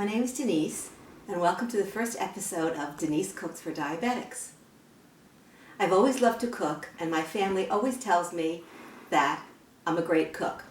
My name is Denise, and welcome to the first episode of Denise Cooks for Diabetics. I've always loved to cook, and my family always tells me that I'm a great cook.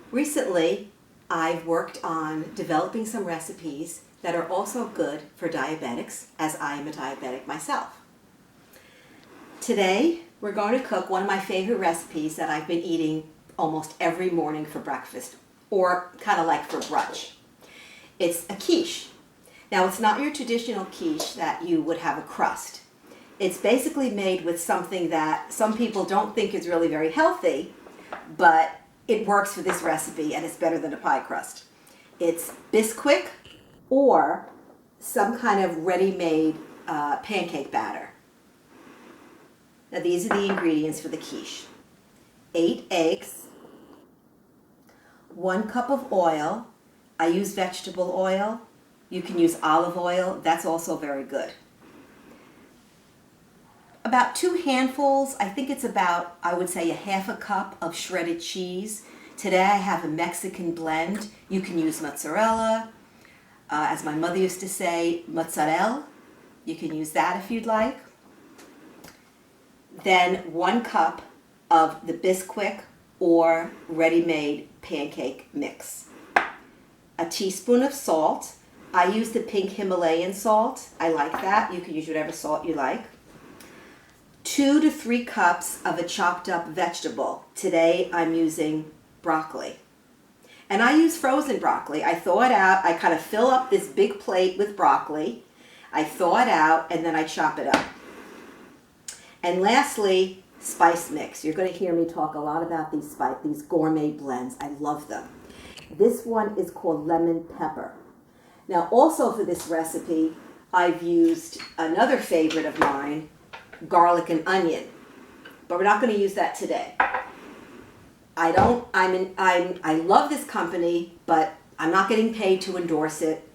Recently, I've worked on developing some recipes that are also good for diabetics, as I am a diabetic myself. Today, we're going to cook one of my favorite recipes that I've been eating almost every morning for breakfast, or kind of like for brunch. It's a quiche. Now, it's not your traditional quiche that you would have a crust. It's basically made with something that some people don't think is really very healthy, but it works for this recipe and it's better than a pie crust. It's Bisquick or some kind of ready-made pancake batter. Now, these are the ingredients for the quiche. 8 eggs, 1 cup of oil. I use vegetable oil. You can use olive oil. That's also very good. About 2 handfuls, I think it's about, I would say, a half a cup of shredded cheese. Today I have a Mexican blend. You can use mozzarella. As my mother used to say, mozzarella. You can use that if you'd like. Then 1 cup of the Bisquick or ready-made pancake mix. A teaspoon of salt. I use the pink Himalayan salt. I like that. You can use whatever salt you like. 2 to 3 cups of a chopped up vegetable. Today I'm using broccoli. And I use frozen broccoli. I thaw it out. I kind of fill up this big plate with broccoli. I thaw it out and then I chop it up. And lastly, spice mix. You're going to hear me talk a lot about these gourmet blends. I love them. This one is called lemon pepper. Now, also for this recipe, I've used another favorite of mine, garlic and onion. But we're not going to use that today. I love this company, but I'm not getting paid to endorse it.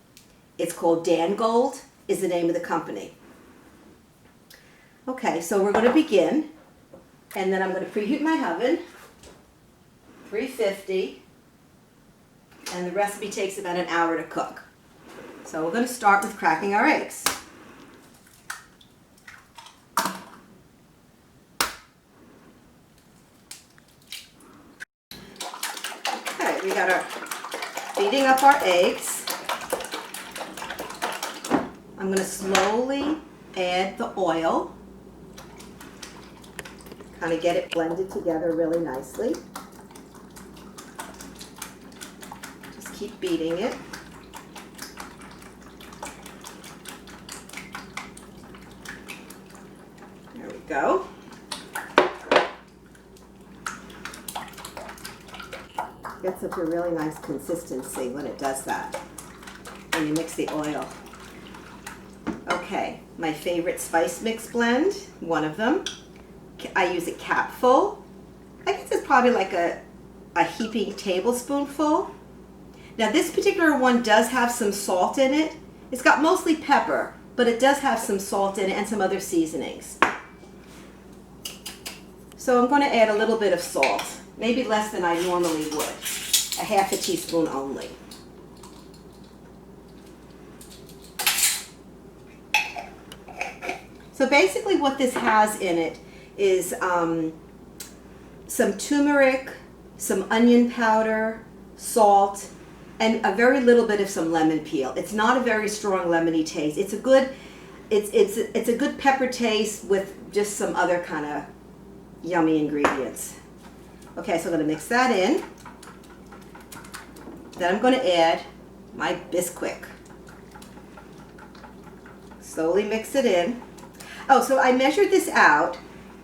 It's called Dangold, is the name of the company. Okay, so we're going to begin, and then I'm going to preheat my oven, 350, and the recipe takes about an hour to cook. So we're going to start with cracking our eggs. Okay, we got our beating up our eggs. I'm going to slowly add the oil. Kind of get it blended together really nicely. Just keep beating it. There we go. Gets up a really nice consistency when it does that. And you mix the oil. Okay, my favorite spice mix blend, one of them. I use a capful. I guess it's probably like a heaping tablespoonful. Now this particular one does have some salt in it. It's got mostly pepper, but it does have some salt in it and some other seasonings. So I'm going to add a little bit of salt, maybe less than I normally would, a half a teaspoon only. So basically what this has in it is some turmeric, some onion powder, salt, and a very little bit of some lemon peel. It's not a very strong lemony taste. It's a good pepper taste with just some other kind of yummy ingredients. Okay, so I'm going to mix that in. Then I'm going to add my Bisquick. Slowly mix it in. Oh, so I measured this out,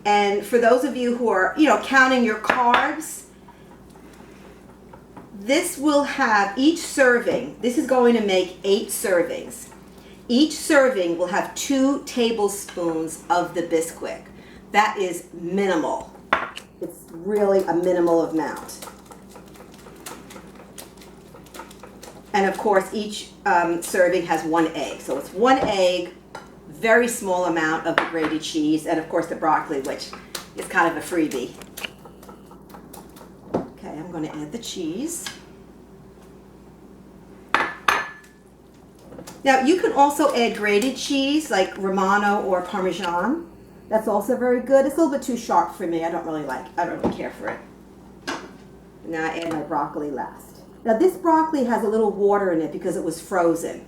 and for those of you who are, counting your carbs, this will have each serving, this is going to make 8 servings. Each serving will have 2 tablespoons of the Bisquick. That is minimal. It's really a minimal amount. And of course, each serving has 1 egg. So it's 1 egg, very small amount of the grated cheese, and of course the broccoli, which is kind of a freebie. Okay, I'm going to add the cheese. Now you can also add grated cheese like Romano or Parmesan. That's also very good. It's a little bit too sharp for me. I don't really care for it. Now I add my broccoli last. Now this broccoli has a little water in it because it was frozen.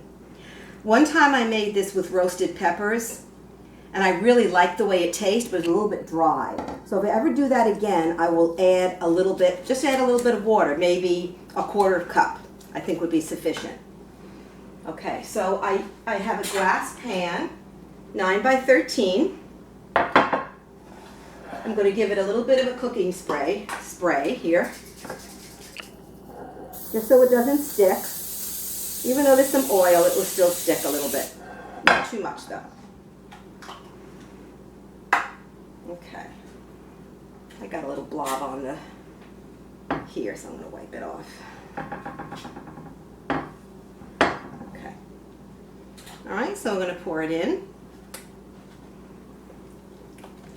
One time I made this with roasted peppers and I really liked the way it tastes, but it's a little bit dry. So if I ever do that again, I will add a little bit, just add a little bit of water, maybe a quarter cup, I think would be sufficient. Okay, so I have a glass pan, 9 by 13. I'm going to give it a little bit of a cooking spray here, just so it doesn't stick. Even though there's some oil, it will still stick a little bit. Not too much though. Okay. I got a little blob on the here, so I'm going to wipe it off. Okay. All right, so I'm going to pour it in.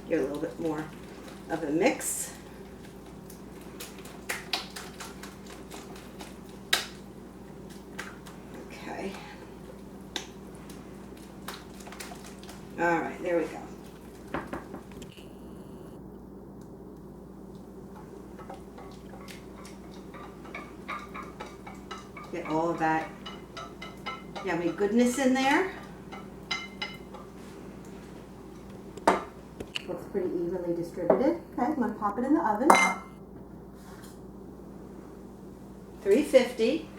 Get a little bit more of a mix. Okay. All right, there we go. Get all of that yummy goodness in there. Looks pretty evenly distributed. Okay, I'm going to pop it in the oven. 350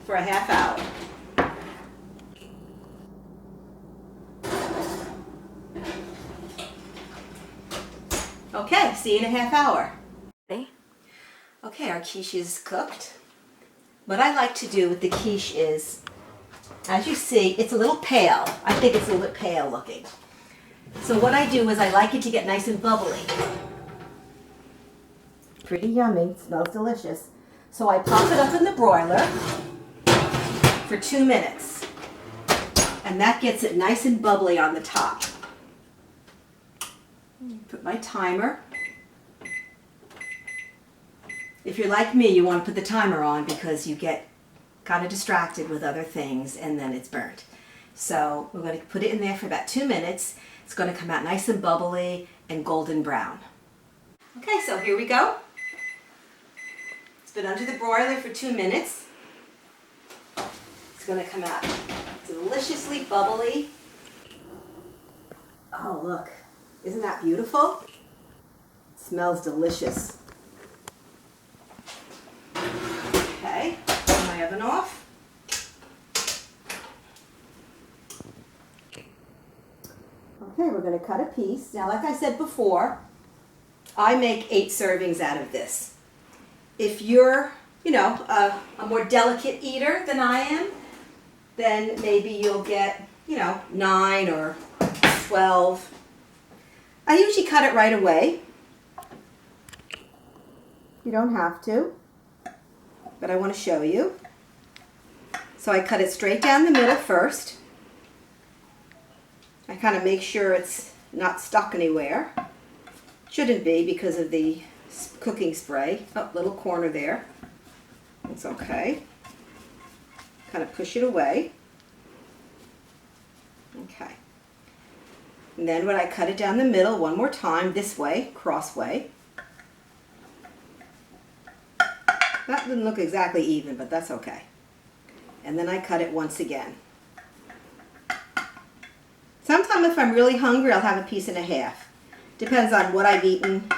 for a half hour. Okay, see you in a half hour. Okay, our quiche is cooked. What I like to do with the quiche is, as you see, it's a little pale. I think it's a little bit pale looking. So what I do is I like it to get nice and bubbly. Pretty yummy, smells delicious. So I pop it up in the broiler for 2 minutes. And that gets it nice and bubbly on the top. Put my timer. If you're like me, you want to put the timer on because you get kind of distracted with other things and then it's burnt. So we're going to put it in there for about 2 minutes. It's going to come out nice and bubbly and golden brown. Okay, so here we go. It's been under the broiler for 2 minutes. It's going to come out deliciously bubbly. Oh, look. Isn't that beautiful? It smells delicious. Okay, turn my oven off. Okay, we're going to cut a piece. Now, like I said before, I make 8 servings out of this. If you're, a more delicate eater than I am, then maybe you'll get, 9 or 12. I usually cut it right away. You don't have to, but I want to show you. So I cut it straight down the middle first. I kind of make sure it's not stuck anywhere. Shouldn't be because of the cooking spray. Oh, little corner there. It's okay. Kind of push it away. Okay. And then when I cut it down the middle one more time, this way, cross way. That didn't look exactly even, but that's okay. And then I cut it once again. Sometimes if I'm really hungry, I'll have a piece and a half. Depends on what I've eaten.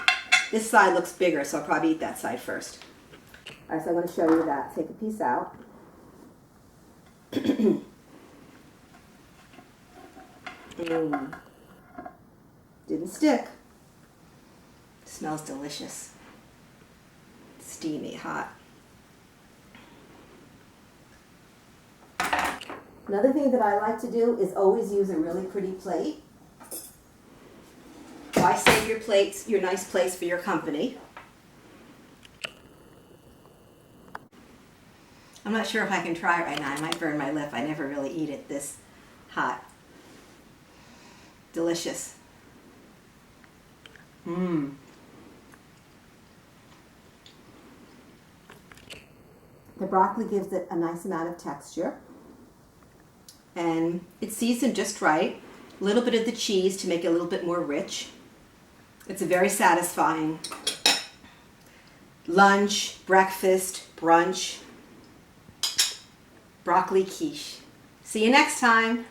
This side looks bigger, so I'll probably eat that side first. All right, so I'm going to show you that. Take a piece out. Didn't stick. Smells delicious. Steamy, hot. Another thing that I like to do is always use a really pretty plate. Why save your plates, your nice plates for your company? I'm not sure if I can try it right now. I might burn my lip. I never really eat it this hot. Delicious. Mmm. The broccoli gives it a nice amount of texture. And it's seasoned just right. A little bit of the cheese to make it a little bit more rich. It's a very satisfying lunch, breakfast, brunch, broccoli quiche. See you next time.